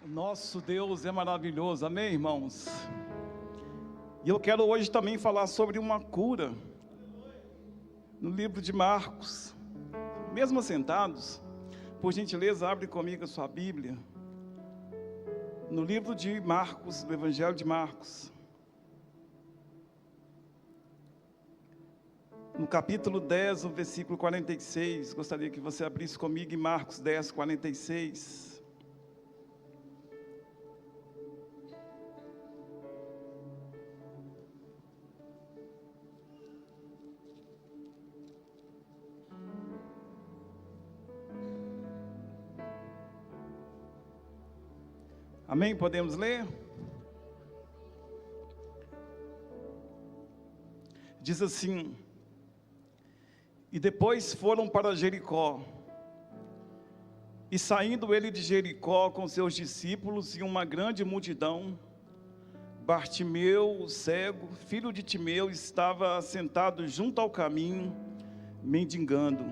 Nosso Deus é maravilhoso, amém, irmãos? E eu quero hoje também falar sobre uma cura, no livro de Marcos. Mesmo assentados, por gentileza, abre comigo a sua Bíblia, no livro de Marcos, do Evangelho de Marcos, no capítulo 10, no versículo 46, gostaria que você abrisse comigo em Marcos 10, 46. Amém? Podemos ler? Diz assim: e depois foram para Jericó, e saindo ele de Jericó com seus discípulos e uma grande multidão, Bartimeu, o cego, filho de Timeu, estava sentado junto ao caminho, mendigando.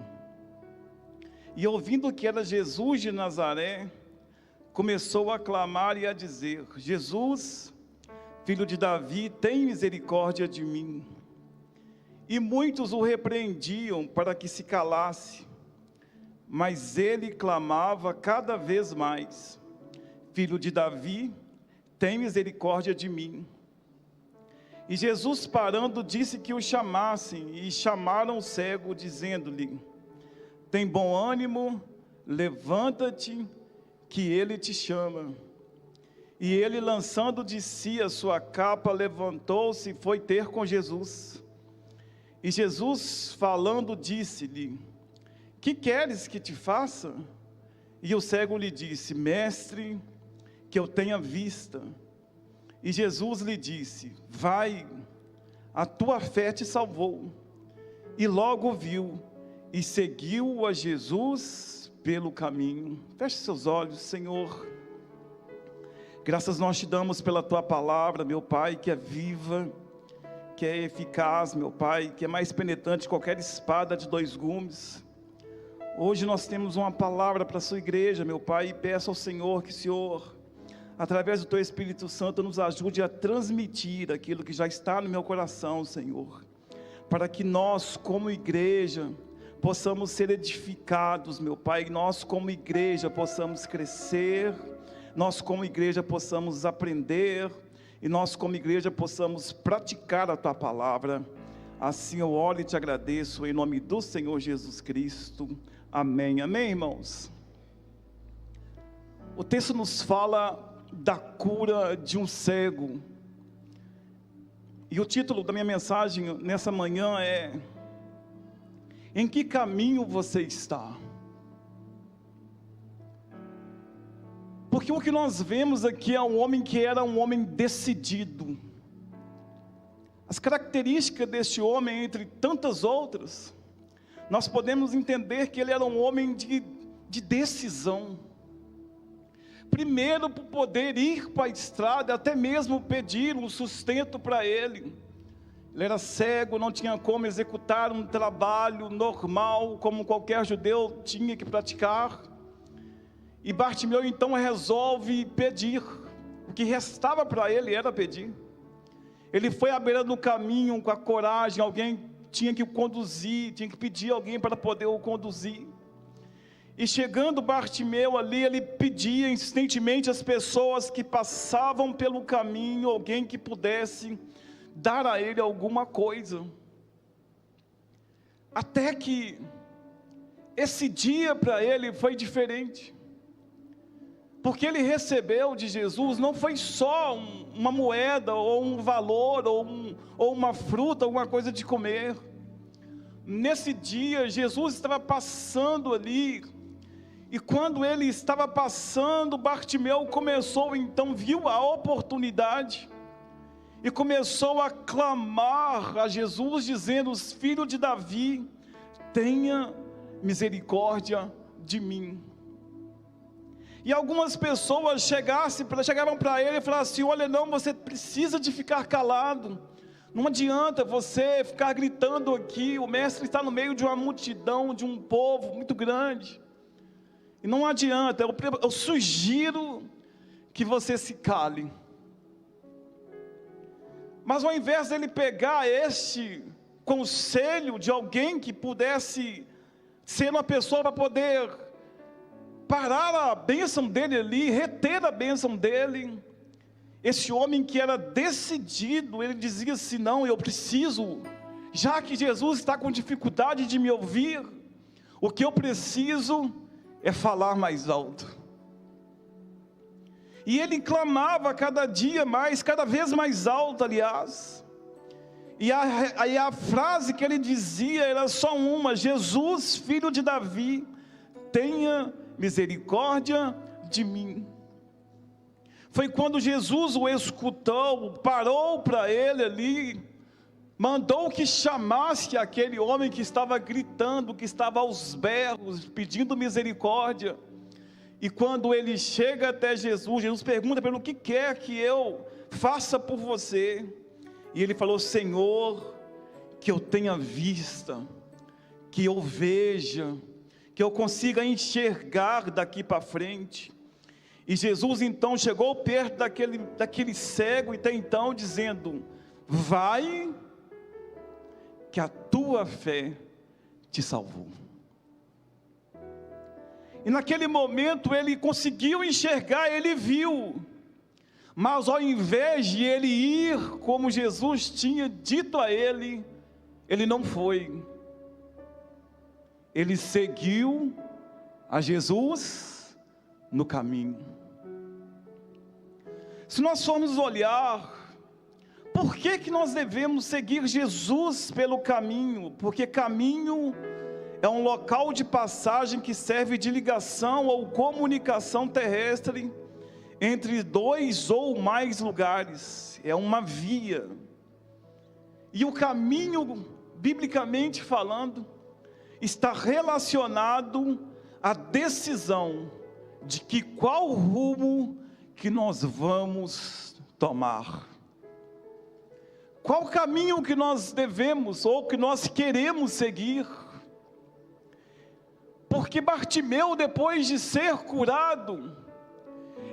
E ouvindo que era Jesus de Nazaré, começou a clamar e a dizer: Jesus, filho de Davi, tem misericórdia de mim. E muitos o repreendiam para que se calasse, mas ele clamava cada vez mais: Filho de Davi, tem misericórdia de mim. E Jesus, parando, disse que o chamassem, e chamaram o cego, dizendo-lhe: tem bom ânimo, levanta-te, que ele te chama. E ele, lançando de si a sua capa, levantou-se e foi ter com Jesus. E Jesus, falando, disse-lhe: que queres que te faça? E o cego lhe disse: mestre, que eu tenha vista. E Jesus lhe disse: vai, a tua fé te salvou. E logo viu e seguiu a Jesus pelo caminho. Feche seus olhos. Senhor, graças nós te damos pela tua palavra, meu Pai, que é viva, que é eficaz, meu Pai, que é mais penetrante que qualquer espada de dois gumes. Hoje nós temos uma palavra para a sua igreja, meu Pai, e peço ao Senhor que o Senhor, através do teu Espírito Santo, nos ajude a transmitir aquilo que já está no meu coração, Senhor, para que nós, como igreja, possamos ser edificados, meu Pai, nós como igreja possamos crescer, nós como igreja possamos aprender, e nós como igreja possamos praticar a tua palavra. Assim eu oro e te agradeço, em nome do Senhor Jesus Cristo, amém. Amém, irmãos? O texto nos fala da cura de um cego, e o título da minha mensagem nessa manhã é: em que caminho você está? Porque o que nós vemos aqui é um homem que era um homem decidido. As características deste homem, entre tantas outras, nós podemos entender que ele era um homem de decisão. Primeiro, por poder ir para a estrada, até mesmo pedir um sustento para ele. Ele era cego, não tinha como executar um trabalho normal, como qualquer judeu tinha que praticar. E Bartimeu então resolve pedir. O que restava para ele era pedir. Ele foi à beira do caminho com a coragem, alguém tinha que o conduzir, tinha que pedir alguém para poder o conduzir. E chegando Bartimeu ali, ele pedia insistentemente às pessoas que passavam pelo caminho, alguém que pudesse dar a ele alguma coisa. Até que esse dia para ele foi diferente, porque ele recebeu de Jesus, não foi só uma moeda, ou um valor, ou uma fruta, alguma coisa de comer. Nesse dia, Jesus estava passando ali, e quando ele estava passando, Bartimeu começou então, viu a oportunidade, e começou a clamar a Jesus, dizendo: filho de Davi, tenha misericórdia de mim. E algumas pessoas chegavam para ele e falaram assim: olha, não, você precisa de ficar calado, não adianta você ficar gritando aqui, o mestre está no meio de uma multidão, de um povo muito grande, e não adianta. Eu sugiro que você se cale. Mas ao invés dele pegar este conselho de alguém que pudesse ser uma pessoa para poder parar a bênção dele ali, reter a bênção dele, esse homem que era decidido, ele dizia assim: não, eu preciso, já que Jesus está com dificuldade de me ouvir, o que eu preciso é falar mais alto. E ele clamava cada dia mais, cada vez mais alto, aliás. E a frase que ele dizia era só uma: Jesus, filho de Davi, tenha misericórdia de mim. Foi quando Jesus o escutou, parou para ele ali, mandou que chamasse aquele homem que estava gritando, que estava aos berros, pedindo misericórdia. E quando ele chega até Jesus, Jesus pergunta para ele: o que quer que eu faça por você? E ele falou: Senhor, que eu tenha vista, que eu veja, que eu consiga enxergar daqui para frente. E Jesus então chegou perto daquele cego, e até então dizendo: vai, que a tua fé te salvou. E naquele momento ele conseguiu enxergar, ele viu. Mas ao invés de ele ir como Jesus tinha dito a ele, ele não foi. Ele seguiu a Jesus no caminho. Se nós formos olhar, por que nós devemos seguir Jesus pelo caminho? Porque caminho é um local de passagem que serve de ligação ou comunicação terrestre entre dois ou mais lugares. É uma via. E o caminho, biblicamente falando, está relacionado à decisão de que qual rumo que nós vamos tomar. Qual caminho que nós devemos ou que nós queremos seguir? Porque Bartimeu, depois de ser curado,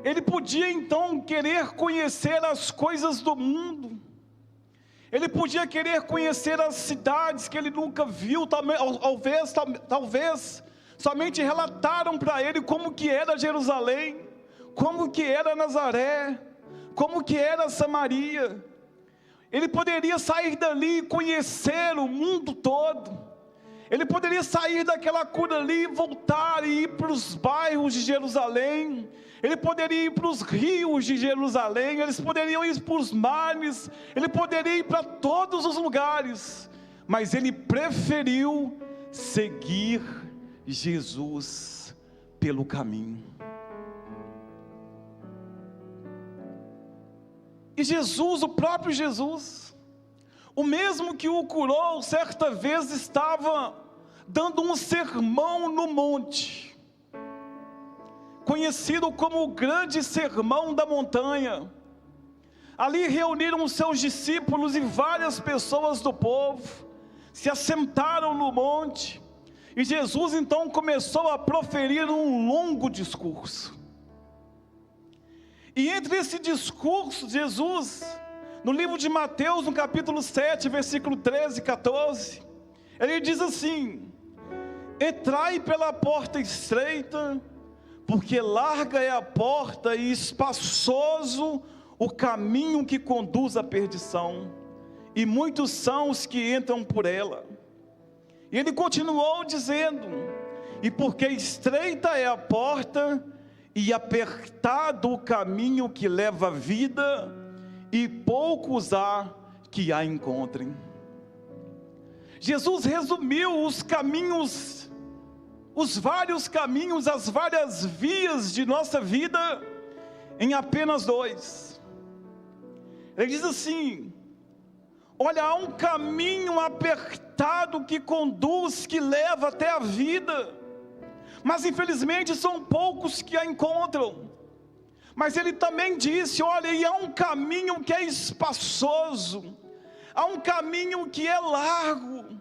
ele podia então querer conhecer as coisas do mundo. Ele podia querer conhecer as cidades que ele nunca viu. Talvez somente relataram para ele como que era Jerusalém, como que era Nazaré, como que era Samaria. Ele poderia sair dali e conhecer o mundo todo. Ele poderia sair daquela cura ali e voltar e ir para os bairros de Jerusalém. Ele poderia ir para os rios de Jerusalém. Eles poderiam ir para os mares. Ele poderia ir para todos os lugares. Mas ele preferiu seguir Jesus pelo caminho. E Jesus, o próprio Jesus, o mesmo que o curou, certa vez estava dando um sermão no monte, conhecido como o grande sermão da montanha. Ali reuniram os seus discípulos e várias pessoas do povo, se assentaram no monte, e Jesus então começou a proferir um longo discurso. E entre esse discurso, Jesus, no livro de Mateus, no capítulo 7, versículo 13 e 14, ele diz assim: entrai pela porta estreita, porque larga é a porta e espaçoso o caminho que conduz à perdição, e muitos são os que entram por ela. E ele continuou dizendo: e porque estreita é a porta e apertado o caminho que leva à vida, e poucos há que a encontrem. Jesus resumiu os caminhos, os vários caminhos, as várias vias de nossa vida em apenas dois. Ele diz assim: olha, há um caminho apertado que conduz, que leva até a vida, mas infelizmente são poucos que a encontram. Mas ele também disse: olha, e há um caminho que é espaçoso, há um caminho que é largo,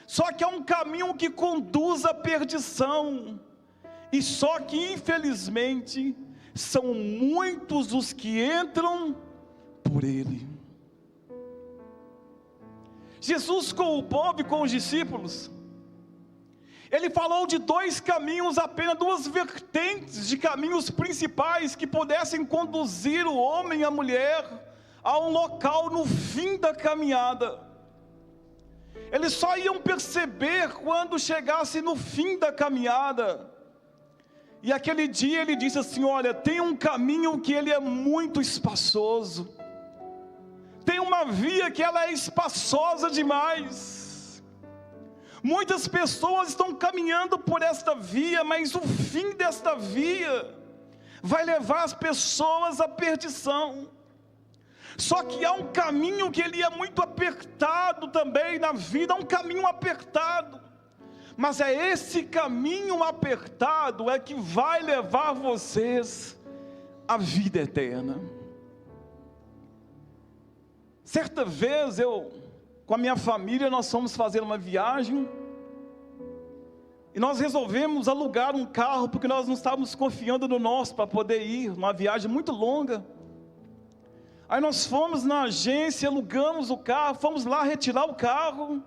só que há um caminho que conduz à perdição, e só que infelizmente são muitos os que entram por ele. Jesus com o povo e com os discípulos, ele falou de dois caminhos, apenas duas vertentes de caminhos principais que pudessem conduzir o homem e a mulher a um local no fim da caminhada. Eles só iam perceber quando chegasse no fim da caminhada. E aquele dia ele disse assim: olha, tem um caminho que ele é muito espaçoso, tem uma via que ela é espaçosa demais. Muitas pessoas estão caminhando por esta via, mas o fim desta via vai levar as pessoas à perdição. Só que há um caminho que ele é muito apertado também na vida, um caminho apertado. Mas é esse caminho apertado é que vai levar vocês à vida eterna. Certa vez com a minha família, nós fomos fazer uma viagem, e nós resolvemos alugar um carro, porque nós não estávamos confiando no nosso, para poder ir, uma viagem muito longa. Aí nós fomos na agência, alugamos o carro, fomos lá retirar o carro.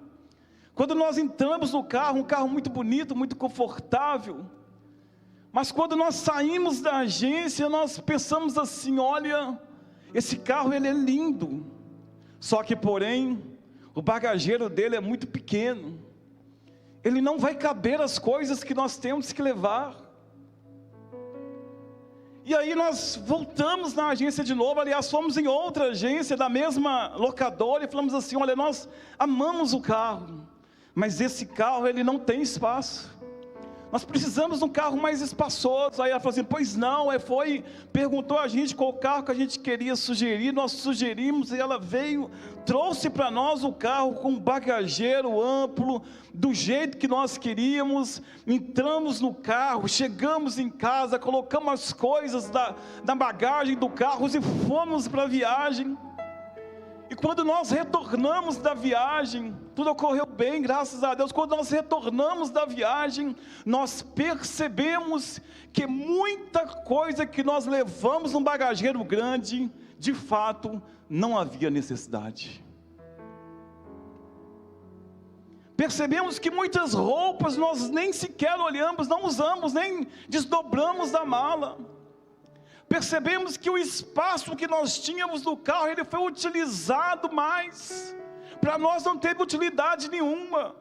Quando nós entramos no carro, um carro muito bonito, muito confortável, mas quando nós saímos da agência, nós pensamos assim: olha, esse carro ele é lindo, só que porém, o bagageiro dele é muito pequeno, ele não vai caber as coisas que nós temos que levar. E aí nós voltamos na agência de novo, aliás, fomos em outra agência da mesma locadora e falamos assim: olha, nós amamos o carro, mas esse carro ele não tem espaço, nós precisamos de um carro mais espaçoso. Aí ela falou assim: pois não, perguntou a gente qual carro que a gente queria sugerir, nós sugerimos, e ela veio, trouxe para nós o carro com um bagageiro amplo, do jeito que nós queríamos. Entramos no carro, chegamos em casa, colocamos as coisas da bagagem do carro e fomos para a viagem. E quando nós retornamos da viagem, tudo ocorreu bem, graças a Deus. Quando nós retornamos da viagem, nós percebemos que muita coisa que nós levamos num bagageiro grande, de fato, não havia necessidade. Percebemos que muitas roupas nós nem sequer olhamos, não usamos, nem desdobramos da mala. Percebemos que o espaço que nós tínhamos no carro, ele foi utilizado mais, para nós não teve utilidade nenhuma.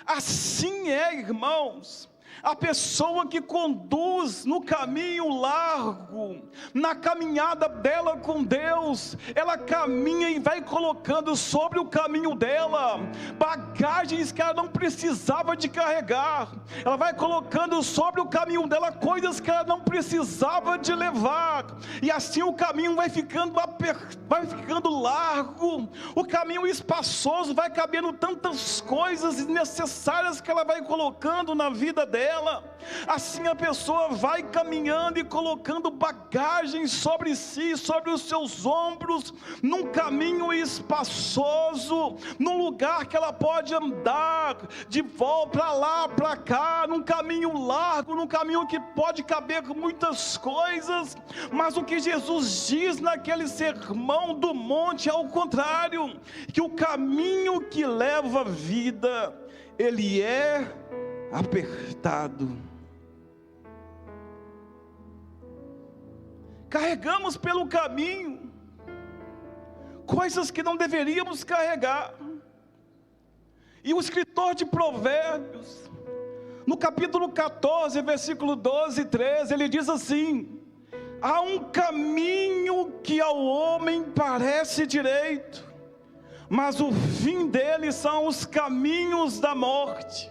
Assim é, irmãos, a pessoa que conduz no caminho largo, na caminhada dela com Deus, ela caminha e vai colocando sobre o caminho dela bagagens que ela não precisava de carregar. Ela vai colocando sobre o caminho dela coisas que ela não precisava de levar, e assim o caminho vai ficando largo, o caminho espaçoso, vai cabendo tantas coisas desnecessárias que ela vai colocando na vida dela. Assim a pessoa vai caminhando e colocando bagagens sobre si, sobre os seus ombros, num caminho espaçoso, num lugar que ela pode andar de volta para lá, para cá, num caminho largo, num caminho que pode caber muitas coisas. Mas o que Jesus diz naquele sermão do monte é ao contrário, que o caminho que leva a vida, ele é apertado. Carregamos pelo caminho coisas que não deveríamos carregar. E o escritor de Provérbios, no capítulo 14, versículo 12 e 13, ele diz assim: há um caminho que ao homem parece direito, mas o fim dele são os caminhos da morte.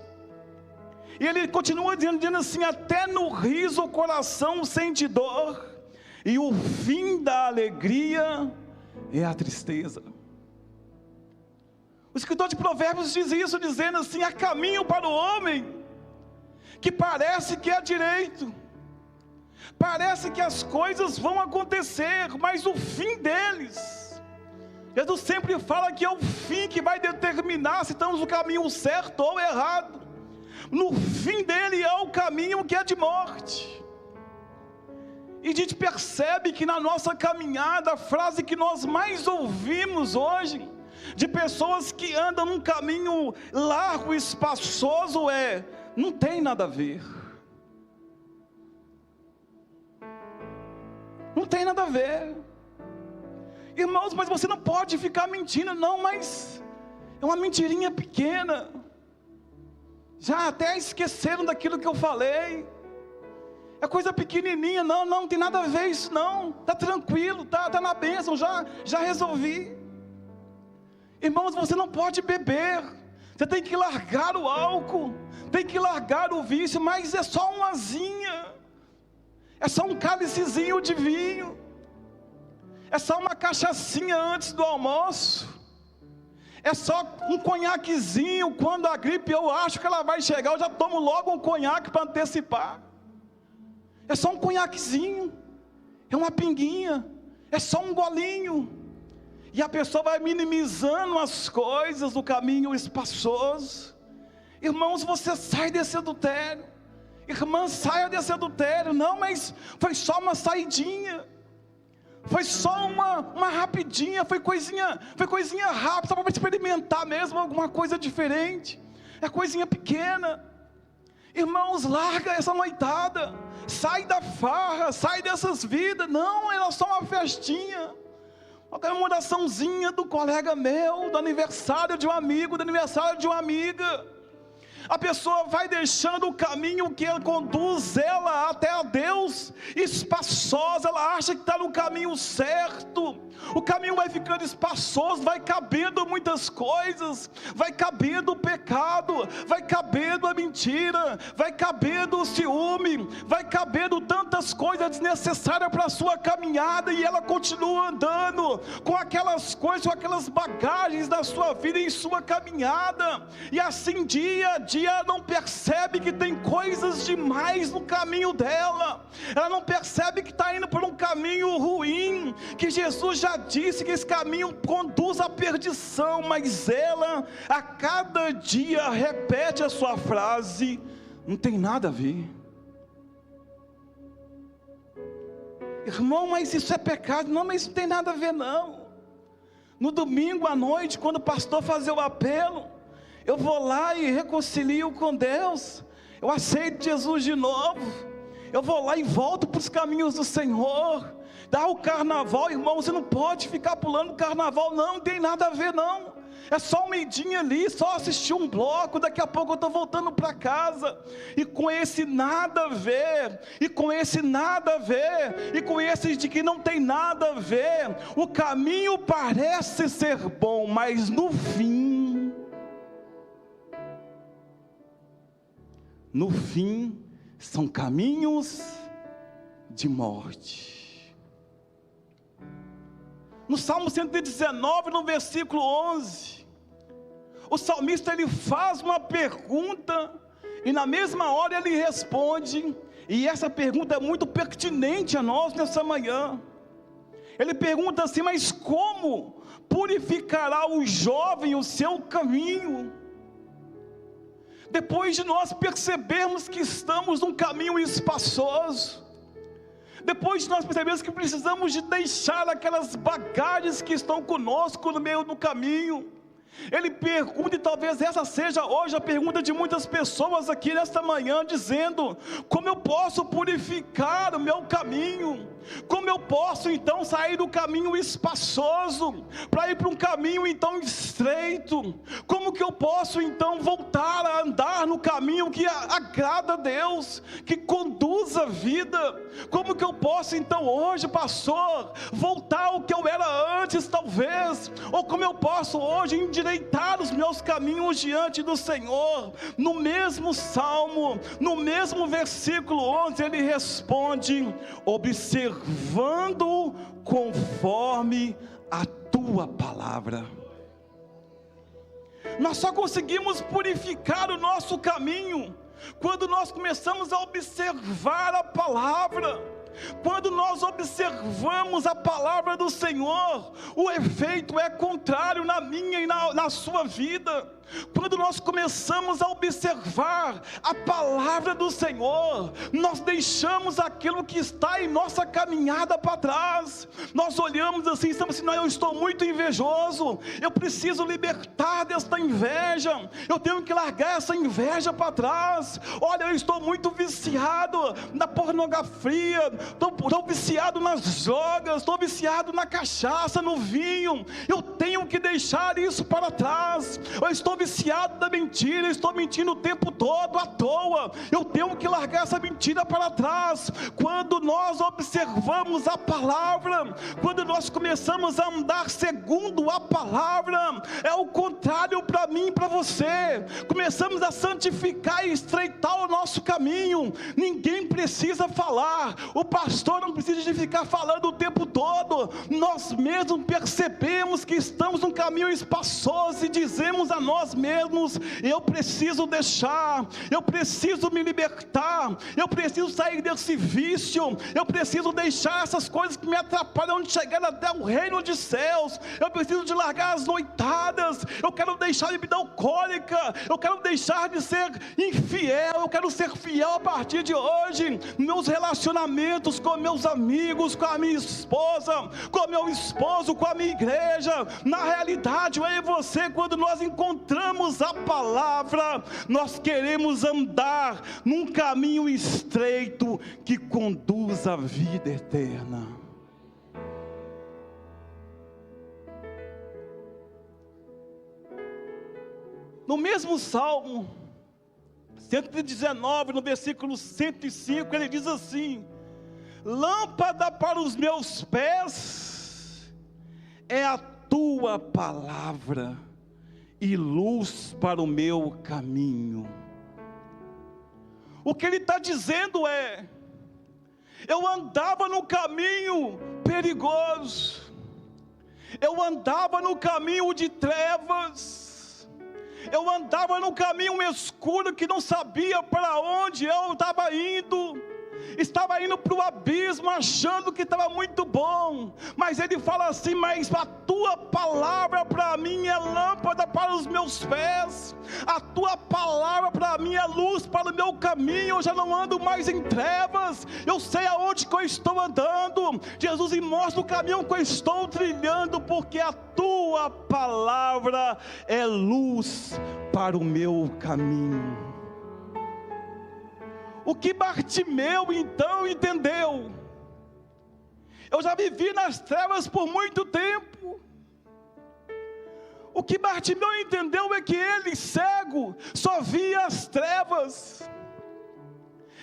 E ele continua dizendo assim: até no riso o coração sente dor, e o fim da alegria é a tristeza. O escritor de Provérbios diz isso, dizendo assim: há caminho para o homem que parece que é direito, parece que as coisas vão acontecer, mas o fim deles, Jesus sempre fala que é o fim que vai determinar se estamos no caminho certo ou errado. No fim dele é o caminho que é de morte. E a gente percebe que na nossa caminhada, a frase que nós mais ouvimos hoje, de pessoas que andam num caminho largo e espaçoso, é: não tem nada a ver. Não tem nada a ver. Irmãos, mas você não pode ficar mentindo. Não, mas é uma mentirinha pequena. Já até esqueceram daquilo que eu falei. É coisa pequenininha. Não tem nada a ver isso não. Está tranquilo, tá na bênção, já resolvi. Irmãos, você não pode beber. Você tem que largar o álcool, tem que largar o vício, mas é só uma asinha. É só um cálicezinho de vinho. É só uma cachaçinha antes do almoço. É só um conhaquezinho. Quando a gripe eu acho que ela vai chegar, eu já tomo logo um conhaque para antecipar. É só um conhaquezinho. É uma pinguinha. É só um golinho. E a pessoa vai minimizando as coisas do caminho espaçoso. Irmãos, você sai desse adultério. Irmã, saia desse adultério. Não, mas foi só uma saidinha. Foi só uma rapidinha. Foi coisinha rápida, só para experimentar mesmo alguma coisa diferente. É coisinha pequena. Irmãos, larga essa noitada. Sai da farra, sai dessas vidas. Não, era só uma festinha. Uma comemoraçãozinha do colega meu, do aniversário de um amigo, do aniversário de uma amiga. A pessoa vai deixando o caminho que conduz ela até a Deus espaçosa. Ela acha que está no caminho certo. O caminho vai ficando espaçoso, vai cabendo muitas coisas, vai cabendo o pecado, vai cabendo a mentira, vai cabendo o ciúme, vai cabendo tantas coisas desnecessárias para a sua caminhada, e ela continua andando com aquelas coisas, com aquelas bagagens da sua vida em sua caminhada, e assim dia a dia ela não percebe que tem coisas demais no caminho dela. Ela não percebe que está indo por um caminho ruim, que Jesus já disse que esse caminho conduz à perdição, mas ela a cada dia repete a sua frase: não tem nada a ver. Irmão, mas isso é pecado. Não, mas isso não tem nada a ver não. No domingo à noite, quando o pastor fazia o apelo, eu vou lá e reconcilio com Deus, eu aceito Jesus de novo, eu vou lá e volto para os caminhos do Senhor. Dá o carnaval, irmão, você não pode ficar pulando o carnaval, não tem nada a ver não. É só um medinho ali, só assistir um bloco, daqui a pouco eu estou voltando para casa. E com esse nada a ver, e com esse nada a ver, e com esse de que não tem nada a ver, o caminho parece ser bom, mas no fim são caminhos de morte. No Salmo 119, no versículo 11, o salmista ele faz uma pergunta, e na mesma hora ele responde, e essa pergunta é muito pertinente a nós nessa manhã. Ele pergunta assim: mas como purificará o jovem o seu caminho? Depois de nós percebermos que estamos num caminho espaçoso, depois de nós percebermos que precisamos de deixar aquelas bagagens que estão conosco no meio do caminho, ele pergunta, e talvez essa seja hoje a pergunta de muitas pessoas aqui nesta manhã, dizendo: como eu posso purificar o meu caminho? Como eu posso então sair do caminho espaçoso para ir para um caminho então estreito? Como que eu posso então voltar a andar no caminho que agrada a Deus, que conduz a vida? Como que eu posso então hoje, pastor, voltar ao que eu era antes talvez? Ou como eu posso hoje endireitar os meus caminhos diante do Senhor? No mesmo salmo, no mesmo versículo 11, ele responde: observando conforme a tua palavra. Nós só conseguimos purificar o nosso caminho quando nós começamos a observar a palavra. Quando nós observamos a palavra do Senhor, o efeito é contrário na minha e na sua vida. Quando nós começamos a observar a palavra do Senhor, nós deixamos aquilo que está em nossa caminhada para trás. Nós olhamos assim, estamos assim: não, eu estou muito invejoso, eu preciso libertar desta inveja, eu tenho que largar essa inveja para trás. Olha, eu estou muito viciado na pornografia, estou viciado nas drogas, estou viciado na cachaça, no vinho, eu tenho que deixar isso para trás. Eu estou viciado da mentira, eu estou mentindo o tempo todo à toa, eu tenho que largar essa mentira para trás. Quando nós observamos a palavra, quando nós começamos a andar segundo a palavra, é o contrário para mim e para você. Começamos a santificar e estreitar o nosso caminho. Ninguém precisa falar, o pastor não precisa de ficar falando o tempo todo. Nós mesmos percebemos que estamos num caminho espaçoso e dizemos a nós mesmos: eu preciso deixar, eu preciso me libertar, eu preciso sair desse vício, eu preciso deixar essas coisas que me atrapalham de chegar até o reino dos céus, eu preciso de largar as noitadas, eu quero deixar de me dar alcoólica, eu quero deixar de ser infiel, eu quero ser fiel a partir de hoje, meus relacionamentos com meus amigos, com a minha esposa, com o meu esposo, com a minha igreja. Na realidade, eu e você, quando nós encontramos a palavra, nós queremos andar num caminho estreito que conduz à vida eterna. No mesmo Salmo 119, no versículo 105, ele diz assim: lâmpada para os meus pés é a tua palavra e luz para o meu caminho. O que ele está dizendo é: eu andava no caminho perigoso, eu andava no caminho de trevas, eu andava no caminho escuro que não sabia para onde eu estava indo. Estava indo para o abismo achando que estava muito bom, mas ele fala assim: mas a tua palavra para mim é lâmpada para os meus pés, a tua palavra para mim é luz para o meu caminho. Eu já não ando mais em trevas, eu sei aonde que eu estou andando. Jesus me mostra o caminho que eu estou trilhando, porque a tua palavra é luz para o meu caminho. O que Bartimeu então entendeu: eu já vivi nas trevas por muito tempo. O que Bartimeu entendeu é que ele, cego, só via as trevas.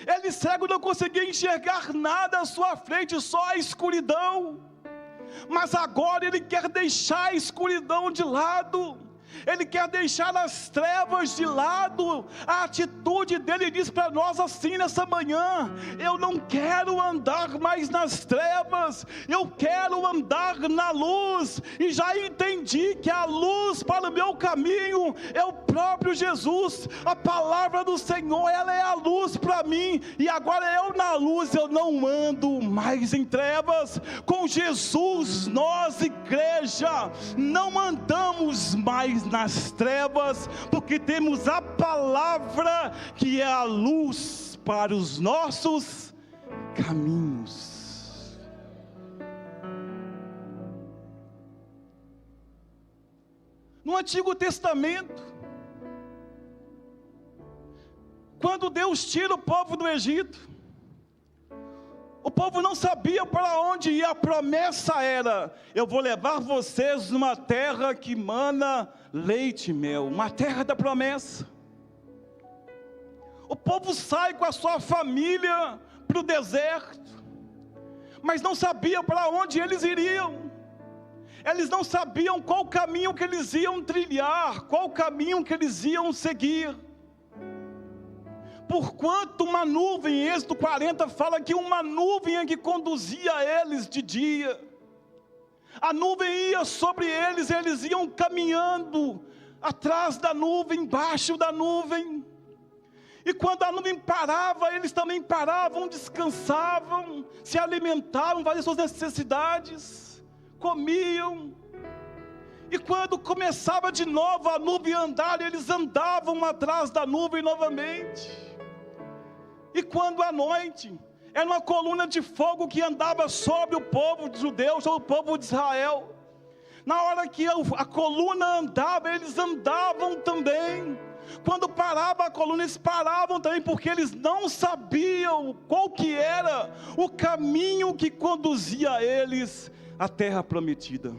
Ele, cego, não conseguia enxergar nada à sua frente, só a escuridão. Mas agora ele quer deixar a escuridão de lado, ele quer deixar as trevas de lado. A atitude dele diz para nós assim nessa manhã: eu não quero andar mais nas trevas, eu quero andar na luz. E já entendi que a luz para o meu caminho é o próprio Jesus. A palavra do Senhor, ela é a luz para mim, e agora eu na luz, eu não ando mais em trevas. Com Jesus, nós, igreja, não andamos mais nas trevas, porque temos a palavra que é a luz para os nossos caminhos. No Antigo Testamento, quando Deus tira o povo do Egito, o povo não sabia para onde ia. A promessa era: eu vou levar vocês numa terra que mana leite e mel, uma terra da promessa. O povo sai com a sua família para o deserto, mas não sabia para onde eles iriam. Eles não sabiam qual caminho que eles iam trilhar, qual caminho que eles iam seguir. Porquanto uma nuvem, em Êxodo 40 fala que uma nuvem é que conduzia eles de dia. A nuvem ia sobre eles, eles iam caminhando atrás da nuvem, embaixo da nuvem. E quando a nuvem parava, eles também paravam, descansavam, se alimentavam, faziam suas necessidades, comiam. E quando começava de novo a nuvem a andar, eles andavam atrás da nuvem novamente. E quando à noite, era uma coluna de fogo que andava sobre o povo judeu, sobre o povo de Israel. Na hora que a coluna andava, eles andavam também. Quando parava a coluna, eles paravam também, porque eles não sabiam qual que era o caminho que conduzia eles à terra prometida.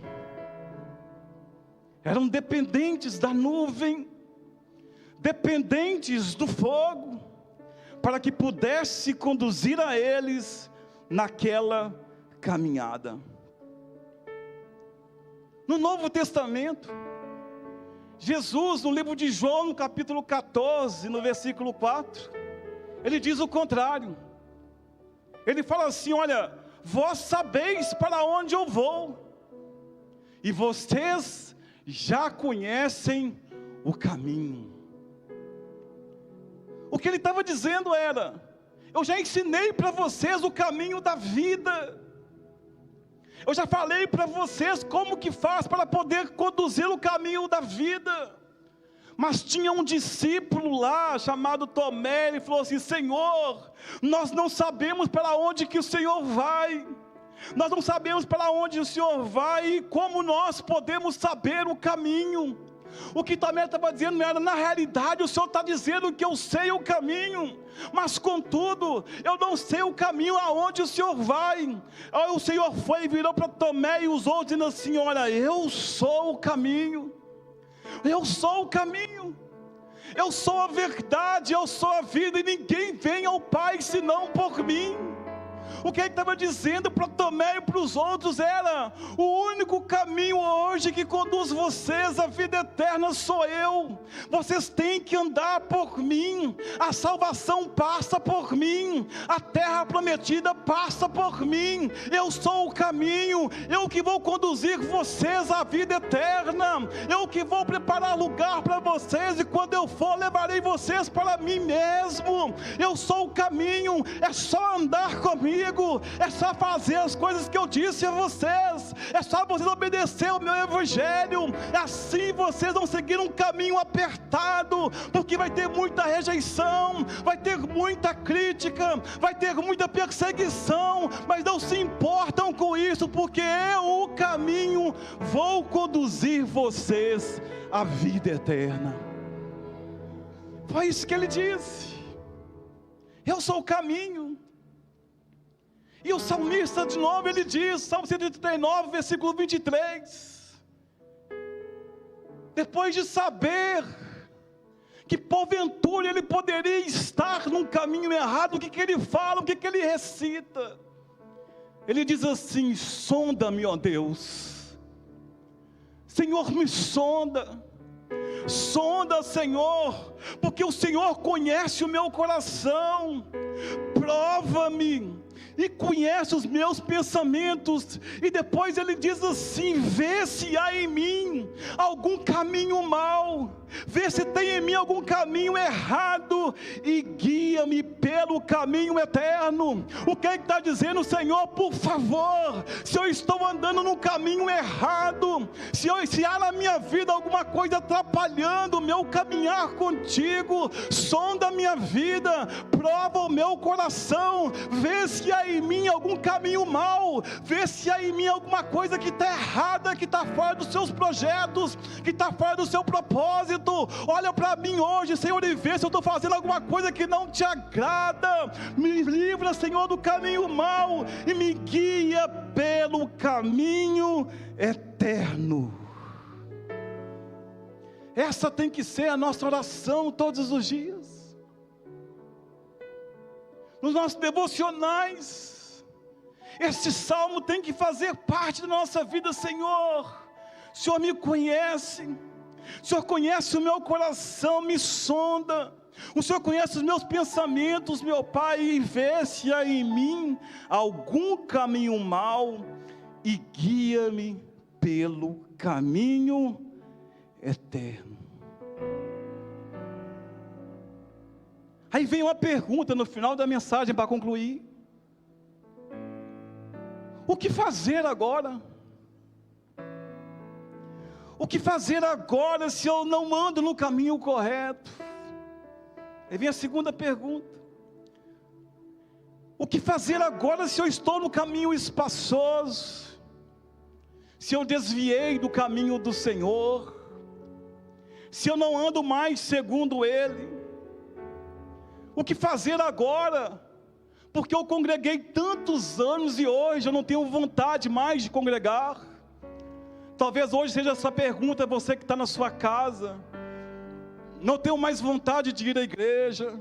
Eram dependentes da nuvem, dependentes do fogo, para que pudesse conduzir a eles naquela caminhada. No Novo Testamento, Jesus, no livro de João, no capítulo 14, no versículo 4, ele diz o contrário. Ele fala assim: olha, vós sabeis para onde eu vou, e vocês já conhecem o caminho. O que ele estava dizendo era: eu já ensinei para vocês o caminho da vida. Eu já falei para vocês como que faz para poder conduzir o caminho da vida. Mas tinha um discípulo lá, chamado Tomé, ele falou assim: Senhor, nós não sabemos para onde que o Senhor vai. Nós não sabemos para onde o Senhor vai e como nós podemos saber o caminho. O que Tomé estava dizendo era: na realidade o Senhor está dizendo que eu sei o caminho, mas contudo eu não sei o caminho aonde o Senhor vai. Aí o Senhor foi e virou para Tomé e os outros, dizendo assim: olha, eu sou o caminho, eu sou o caminho, eu sou a verdade, eu sou a vida, e ninguém vem ao Pai senão por mim. O que ele estava dizendo para Tomé e para os outros era: o único caminho hoje que conduz vocês à vida eterna sou eu. Vocês têm que andar por mim. A salvação passa por mim, a terra prometida passa por mim. Eu sou o caminho, eu que vou conduzir vocês à vida eterna, eu que vou preparar lugar para vocês, e quando eu for, levarei vocês para mim mesmo. Eu sou o caminho, é só andar comigo, é só fazer as coisas que eu disse a vocês, é só vocês obedecer o meu evangelho. Assim vocês vão seguir um caminho apertado, porque vai ter muita rejeição, vai ter muita crítica, vai ter muita perseguição, mas não se importam com isso, porque eu, o caminho, vou conduzir vocês à vida eterna. Foi isso que ele disse: eu sou o caminho. E o salmista de novo, ele diz, Salmo 139, versículo 23, depois de saber que porventura ele poderia estar num caminho errado, o que que ele fala, o que que ele recita? Ele diz assim: sonda-me, ó Deus, Senhor, me sonda, sonda, Senhor, porque o Senhor conhece o meu coração, prova-me e conhece os meus pensamentos. E depois ele diz assim: vê se há em mim algum caminho mau, vê se tem em mim algum caminho errado, e guia-me pelo caminho eterno. O que ele está dizendo? Senhor, por favor, se eu estou andando no caminho errado, se há na minha vida alguma coisa atrapalhando o meu caminhar contigo, sonda a minha vida, prova o meu coração, vê se há em mim algum caminho mau, vê se há em mim alguma coisa que está errada, que está fora dos seus projetos, que está fora do seu propósito. Olha para mim hoje, Senhor, e vê se eu estou fazendo alguma coisa que não te agrada. Me livra, Senhor, do caminho mau e me guia pelo caminho eterno. Essa tem que ser a nossa oração todos os dias, nos nossos devocionais. Esse salmo tem que fazer parte da nossa vida. Senhor, o Senhor me conhece, o Senhor conhece o meu coração, me sonda, o Senhor conhece os meus pensamentos, meu Pai, e vê se há em mim algum caminho mau, e guia-me pelo caminho eterno. Aí vem uma pergunta no final da mensagem para concluir: o que fazer agora? O que fazer agora se eu não ando no caminho correto? Aí vem a segunda pergunta. O que fazer agora se eu estou no caminho espaçoso? Se eu desviei do caminho do Senhor? Se eu não ando mais segundo Ele? O que fazer agora? Porque eu congreguei tantos anos e hoje eu não tenho vontade mais de congregar. Talvez hoje seja essa pergunta, você que está na sua casa. Não tenho mais vontade de ir à igreja.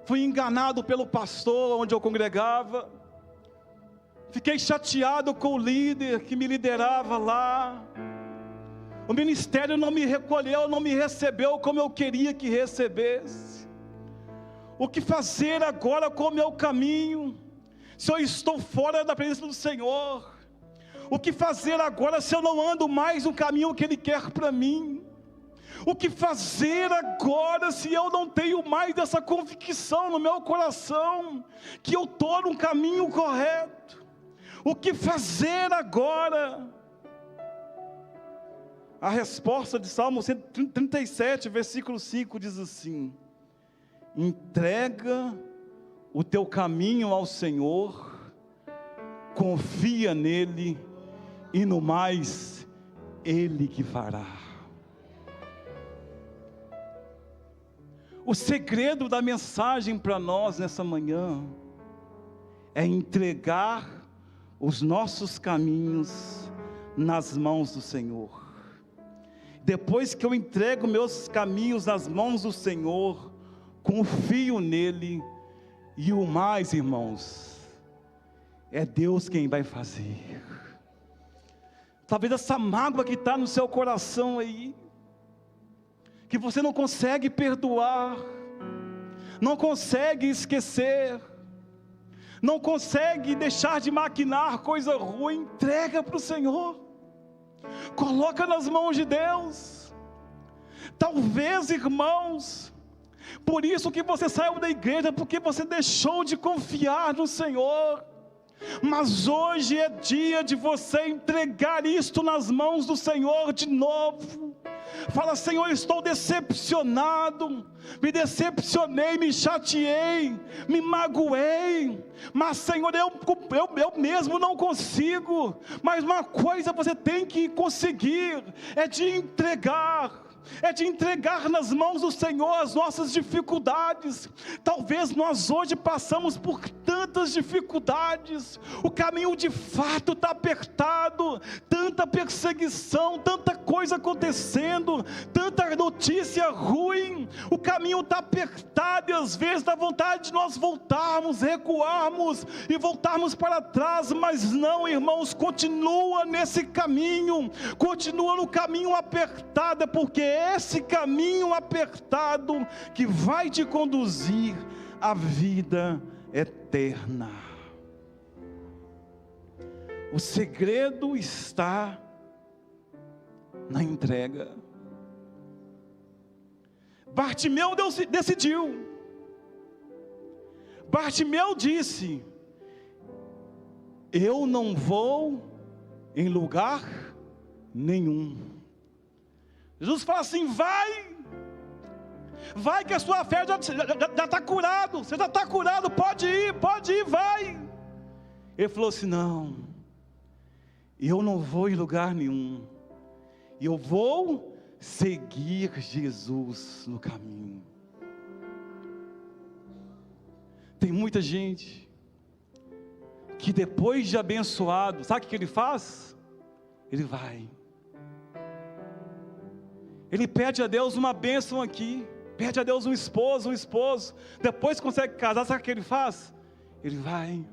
Fui enganado pelo pastor onde eu congregava. Fiquei chateado com o líder que me liderava lá. O ministério não me recolheu, não me recebeu como eu queria que recebesse. O que fazer agora com o meu caminho, se eu estou fora da presença do Senhor? O que fazer agora se eu não ando mais no caminho que Ele quer para mim? O que fazer agora se eu não tenho mais essa convicção no meu coração, que eu estou no caminho correto? O que fazer agora? A resposta de Salmo 137, versículo 5 diz assim: entrega o teu caminho ao Senhor, confia nele, e no mais, Ele que fará. O segredo da mensagem para nós nessa manhã, é entregar os nossos caminhos nas mãos do Senhor. Depois que eu entrego meus caminhos nas mãos do Senhor, confio nele, e o mais, irmãos, é Deus quem vai fazer. Talvez essa mágoa que está no seu coração aí, que você não consegue perdoar, não consegue esquecer, não consegue deixar de maquinar coisa ruim, entrega para o Senhor, coloca nas mãos de Deus. Talvez, irmãos, por isso que você saiu da igreja, porque você deixou de confiar no Senhor. Mas hoje é dia de você entregar isto nas mãos do Senhor de novo. Fala: Senhor, estou decepcionado, me decepcionei, me chateei, me magoei, mas Senhor, eu mesmo não consigo. Mas uma coisa você tem que conseguir, é de entregar nas mãos do Senhor as nossas dificuldades. Talvez nós hoje passamos por tantas dificuldades, o caminho de fato está apertado, tanta perseguição, tanta coisa acontecendo, tanta notícia ruim, o caminho está apertado, e às vezes dá vontade de nós voltarmos, recuarmos e voltarmos para trás, mas não, irmãos, continua nesse caminho, continua no caminho apertado, porque esse caminho apertado que vai te conduzir à vida eterna. O segredo está na entrega. Bartimeu decidiu. Bartimeu disse: eu não vou em lugar nenhum. Jesus fala assim: vai que a sua fé já está curado, você já está curado, pode ir, vai. Ele falou assim: não, eu não vou em lugar nenhum, eu vou seguir Jesus no caminho. Tem muita gente que depois de abençoado, sabe o que ele faz? Ele vai. Ele pede a Deus uma bênção aqui, pede a Deus um esposo, depois consegue casar, sabe o que ele faz? Ele vai.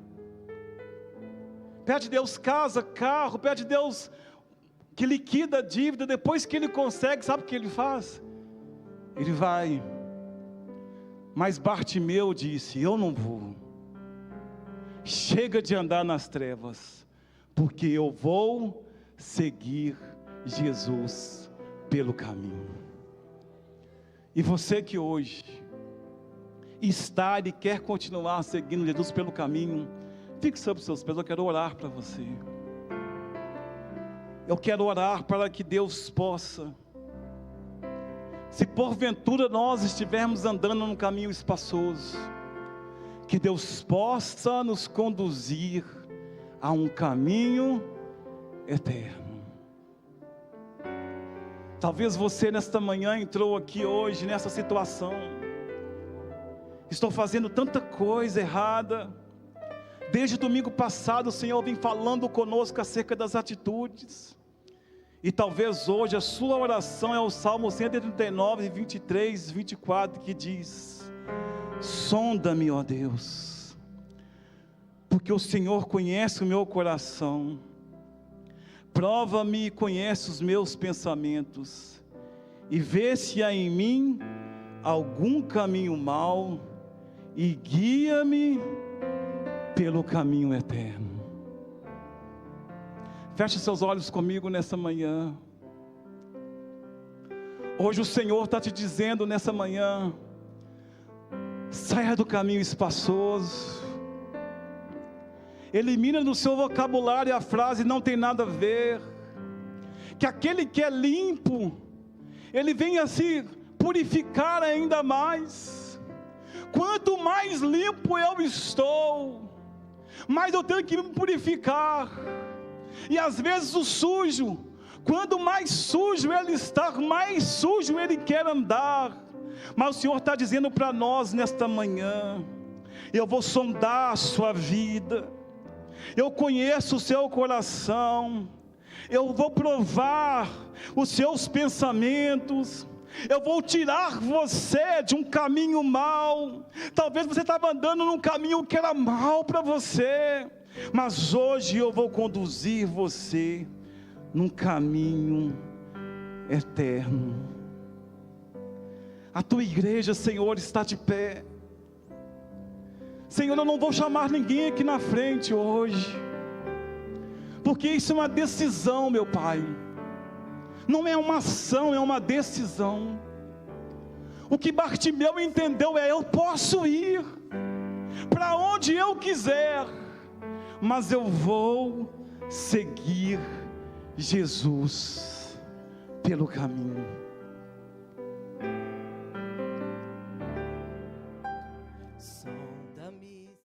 Pede a Deus casa, carro, pede a Deus que liquida a dívida, depois que ele consegue, sabe o que ele faz? Ele vai. Mas Bartimeu disse: eu não vou, chega de andar nas trevas, porque eu vou seguir Jesus pelo caminho. E você que hoje está e quer continuar seguindo Jesus pelo caminho, fique sobre os seus pés, eu quero orar para você. Eu quero orar para que Deus possa, se porventura nós estivermos andando num caminho espaçoso, que Deus possa nos conduzir a um caminho eterno. Talvez você nesta manhã entrou aqui hoje nessa situação: estou fazendo tanta coisa errada. Desde o domingo passado o Senhor vem falando conosco acerca das atitudes. E talvez hoje a sua oração é o Salmo 139, 23, 24, que diz: sonda-me, ó Deus, porque o Senhor conhece o meu coração. Prova-me e conhece os meus pensamentos, e vê se há em mim algum caminho mau, e guia-me pelo caminho eterno. Feche seus olhos comigo nessa manhã. Hoje o Senhor está te dizendo nessa manhã: saia do caminho espaçoso. Elimina do seu vocabulário a frase não tem nada a ver. Que aquele que é limpo, ele venha se purificar ainda mais. Quanto mais limpo eu estou, mais eu tenho que me purificar. E às vezes o sujo, quando mais sujo ele está, mais sujo ele quer andar. Mas o Senhor está dizendo para nós nesta manhã: eu vou sondar a sua vida, eu conheço o seu coração, eu vou provar os seus pensamentos, eu vou tirar você de um caminho mau. Talvez você estava andando num caminho que era mau para você, mas hoje eu vou conduzir você num caminho eterno. A tua igreja, Senhor, está de pé. Senhor, eu não vou chamar ninguém aqui na frente hoje, porque isso é uma decisão, meu Pai. Não é uma ação, é uma decisão. O que Bartimeu entendeu é: eu posso ir para onde eu quiser, mas eu vou seguir Jesus pelo caminho.